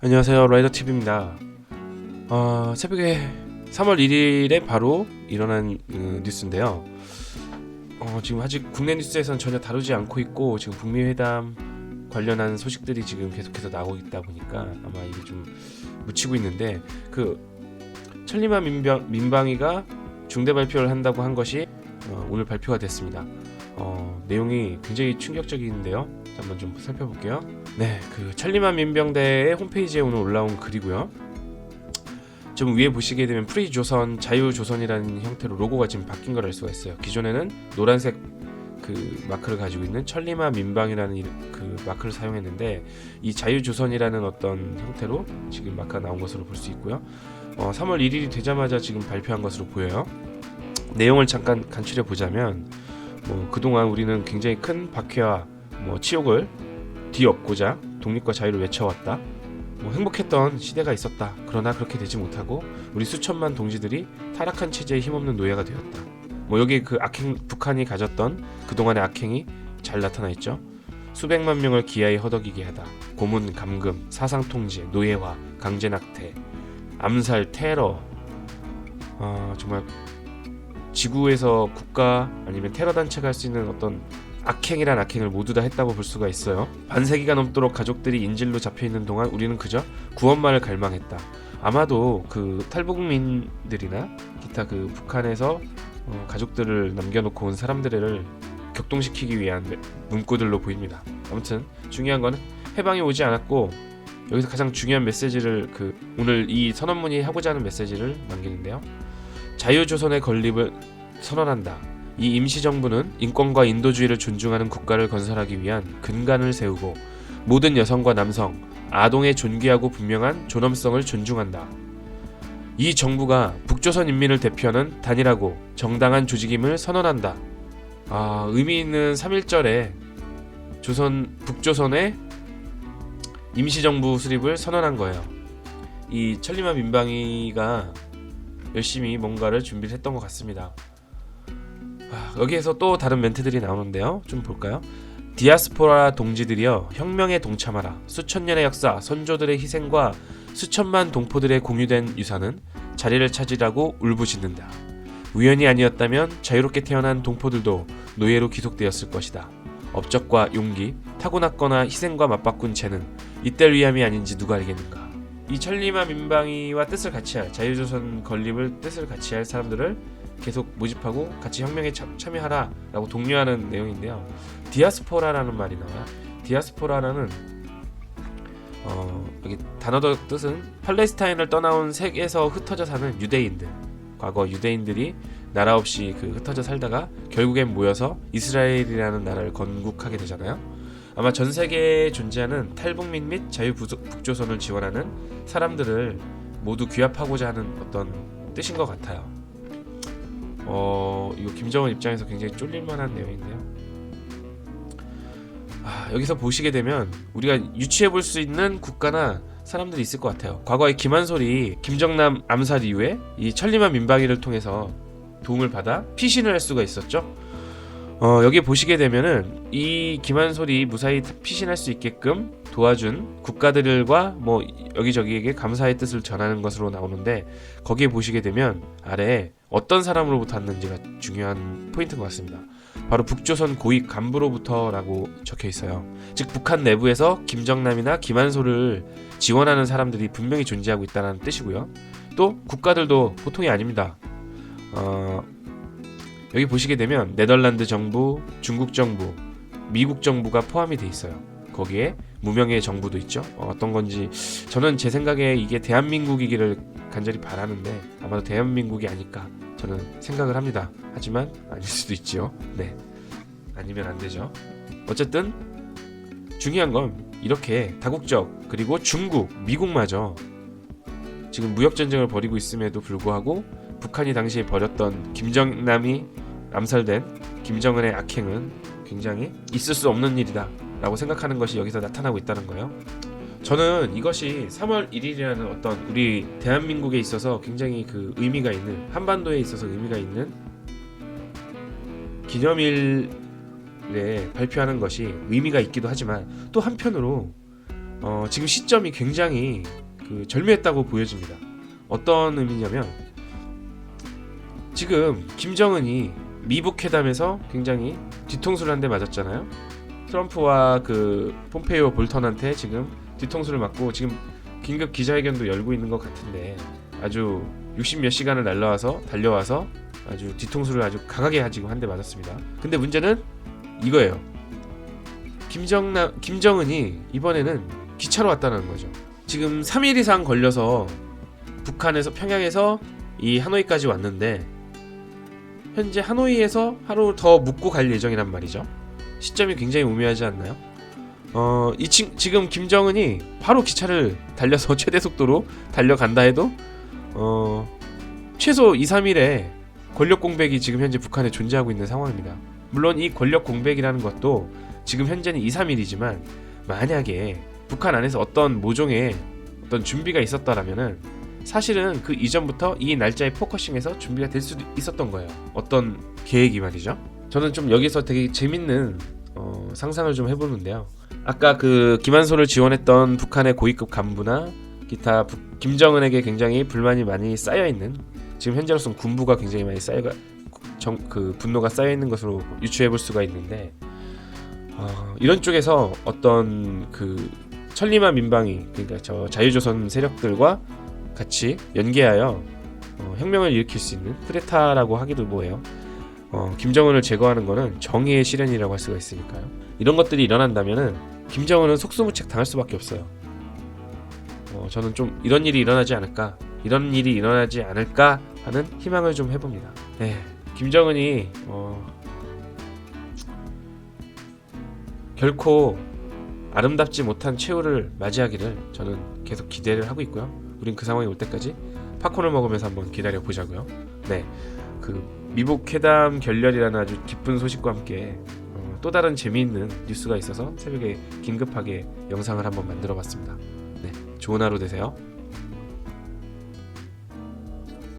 안녕하세요, 라이더TV입니다. 새벽에 3월 1일에 바로 일어난 뉴스인데요. 지금 아직 국내 뉴스에서는 전혀 다루지 않고 있고, 지금 북미 회담 관련한 소식들이 지금 계속해서 나오고 있다 보니까 아마 이게 좀 묻히고 있는데, 천리마 민방위가 중대 발표를 한다고 한 것이 오늘 발표가 됐습니다. 내용이 굉장히 충격적인데요. 한번 좀 살펴볼게요. 네, 천리마 민병대의 홈페이지에 오늘 올라온 글이고요. 좀 위에 보시게 되면 프리조선, 자유조선이라는 형태로 로고가 지금 바뀐 걸 알 수가 있어요. 기존에는 노란색 마크를 가지고 있는 천리마 민방이라는 마크를 사용했는데, 이 자유조선이라는 어떤 형태로 지금 마크가 나온 것으로 볼 수 있고요. 3월 1일이 되자마자 지금 발표한 것으로 보여요. 내용을 잠깐 간추려 보자면, 그동안 우리는 굉장히 큰 박해와 치욕을 뒤엎고자 독립과 자유를 외쳐왔다. 행복했던 시대가 있었다. 그러나 그렇게 되지 못하고 우리 수천만 동지들이 타락한 체제에 힘없는 노예가 되었다. 여기 북한이 가졌던 그동안의 악행이 잘 나타나 있죠. 수백만 명을 기아에 허덕이게 하다. 고문, 감금, 사상 통제, 노예화, 강제 낙태, 암살, 테러. 정말 지구에서 국가 아니면 테러 단체가 할 수 있는 어떤 악행이란 악행을 모두 다 했다고 볼 수가 있어요. 반세기가 넘도록 가족들이 인질로 잡혀있는 동안 우리는 그저 구원만을 갈망했다. 아마도 탈북민들이나 기타 북한에서 가족들을 남겨놓고 온 사람들을 격동시키기 위한 문구들로 보입니다. 아무튼 중요한 건 해방이 오지 않았고, 여기서 가장 중요한 메시지를 오늘 이 선언문이 하고자 하는 메시지를 남기는데요. 자유조선의 건립을 선언한다. 이 임시정부는 인권과 인도주의를 존중하는 국가를 건설하기 위한 근간을 세우고 모든 여성과 남성, 아동의 존귀하고 분명한 존엄성을 존중한다. 이 정부가 북조선 인민을 대표하는 단일하고 정당한 조직임을 선언한다. 의미 있는 3.1절에 북조선의 임시정부 수립을 선언한 거예요. 이 천리마 민방위가 열심히 뭔가를 준비를 했던 것 같습니다. 여기에서 또 다른 멘트들이 나오는데요. 좀 볼까요? 디아스포라 동지들이여, 혁명에 동참하라. 수천 년의 역사, 선조들의 희생과 수천만 동포들의 공유된 유산은 자리를 찾으라고 울부짖는다. 우연이 아니었다면 자유롭게 태어난 동포들도 노예로 귀속되었을 것이다. 업적과 용기, 타고났거나 희생과 맞바꾼 쟤는 이때를 위함이 아닌지 누가 알겠는가. 이 천리마 민방위와 뜻을 같이 할, 자유조선 건립을 뜻을 같이 할 사람들을 계속 모집하고 같이 혁명에 참여하라 라고 독려하는 내용인데요. 디아스포라라는 말이 나와요. 디아스포라라는 여기 단어적 뜻은 팔레스타인을 떠나온 세계에서 흩어져 사는 유대인들, 과거 유대인들이 나라 없이 흩어져 살다가 결국엔 모여서 이스라엘이라는 나라를 건국하게 되잖아요. 아마 전 세계에 존재하는 탈북민 및 자유북조선을 지원하는 사람들을 모두 규합하고자 하는 어떤 뜻인 것 같아요. 이거 김정은 입장에서 굉장히 쫄릴만한 내용인데요. 여기서 보시게 되면 우리가 유추해볼 수 있는 국가나 사람들이 있을 것 같아요. 과거에 김한솔이 김정남 암살 이후에 이 천리마 민방위를 통해서 도움을 받아 피신을 할 수가 있었죠. 여기 보시게 되면은 이 김한솔이 무사히 피신할 수 있게끔 도와준 국가들과 여기저기에게 감사의 뜻을 전하는 것으로 나오는데, 거기에 보시게 되면 아래에 어떤 사람으로부터 왔는지가 중요한 포인트인 것 같습니다. 바로 북조선 고위 간부로부터라고 적혀 있어요. 즉 북한 내부에서 김정남이나 김한솔을 지원하는 사람들이 분명히 존재하고 있다는 뜻이고요. 또 국가들도 보통이 아닙니다. 여기 보시게 되면 네덜란드 정부, 중국 정부, 미국 정부가 포함이 돼 있어요. 거기에 무명의 정부도 있죠. 어떤 건지 저는 제 생각에 이게 대한민국이기를 간절히 바라는데 아마도 대한민국이 아닐까 저는 생각을 합니다. 하지만 아닐 수도 있죠. 네, 아니면 안 되죠. 어쨌든 중요한 건 이렇게 다국적, 그리고 중국, 미국마저 지금 무역전쟁을 벌이고 있음에도 불구하고 북한이 당시에 벌였던 김정남이 암살된 김정은의 악행은 굉장히 있을 수 없는 일이다 라고 생각하는 것이 여기서 나타나고 있다는 거예요. 저는 이것이 3월 1일이라는 어떤 우리 대한민국에 있어서 굉장히 의미가 있는, 한반도에 있어서 의미가 있는 기념일에 발표하는 것이 의미가 있기도 하지만, 또 한편으로 지금 시점이 굉장히 절묘했다고 보여집니다. 어떤 의미냐면 지금 김정은이 미북 회담에서 굉장히 뒤통수를 한 대 맞았잖아요. 트럼프와 폼페이오 볼턴한테 지금 뒤통수를 맞고 지금 긴급 기자회견도 열고 있는 것 같은데 아주 60몇 시간을 달려와서 아주 뒤통수를 아주 강하게 지금 한 대 맞았습니다. 근데 문제는 이거예요. 김정은이 이번에는 기차로 왔다는 거죠. 지금 3일 이상 걸려서 북한에서 평양에서 이 하노이까지 왔는데 현재 하노이에서 하루 더 묵고 갈 예정이란 말이죠. 시점이 굉장히 우매하지 않나요? 지금 김정은이 바로 기차를 달려서 최대 속도로 달려간다 해도 최소 2, 3일에 권력 공백이 지금 현재 북한에 존재하고 있는 상황입니다. 물론 이 권력 공백이라는 것도 지금 현재는 2, 3일이지만 만약에 북한 안에서 어떤 모종의 어떤 준비가 있었다라면은 사실은 그 이전부터 이 날짜에 포커싱해서 준비가 될 수도 있었던 거예요. 어떤 계획이 말이죠. 저는 좀 여기서 되게 재밌는 상상을 좀 해보는데요. 아까 김한솔을 지원했던 북한의 고위급 간부나 기타 김정은에게 굉장히 불만이 많이 쌓여있는, 지금 현재로서는 군부가 굉장히 많이 분노가 쌓여있는 것으로 유추해볼 수가 있는데 이런 쪽에서 어떤 천리마 민방위, 그러니까 저 자유조선 세력들과 같이 연계하여 혁명을 일으킬 수 있는 쿠데타라고 하기도 뭐해요. 김정은을 제거하는 거는 정의의 실현이라고 할 수가 있으니까요. 이런 것들이 일어난다면은 김정은은 속수무책 당할 수밖에 없어요. 저는 좀 이런 일이 일어나지 않을까 하는 희망을 좀 해봅니다. 네, 김정은이 결코 아름답지 못한 최후를 맞이하기를 저는 계속 기대를 하고 있고요. 우린 그 상황이 올 때까지 팝콘을 먹으면서 한번 기다려 보자고요. 네, 미북 회담 결렬이라는 아주 기쁜 소식과 함께 또 다른 재미있는 뉴스가 있어서 새벽에 긴급하게 영상을 한번 만들어봤습니다. 네, 좋은 하루 되세요.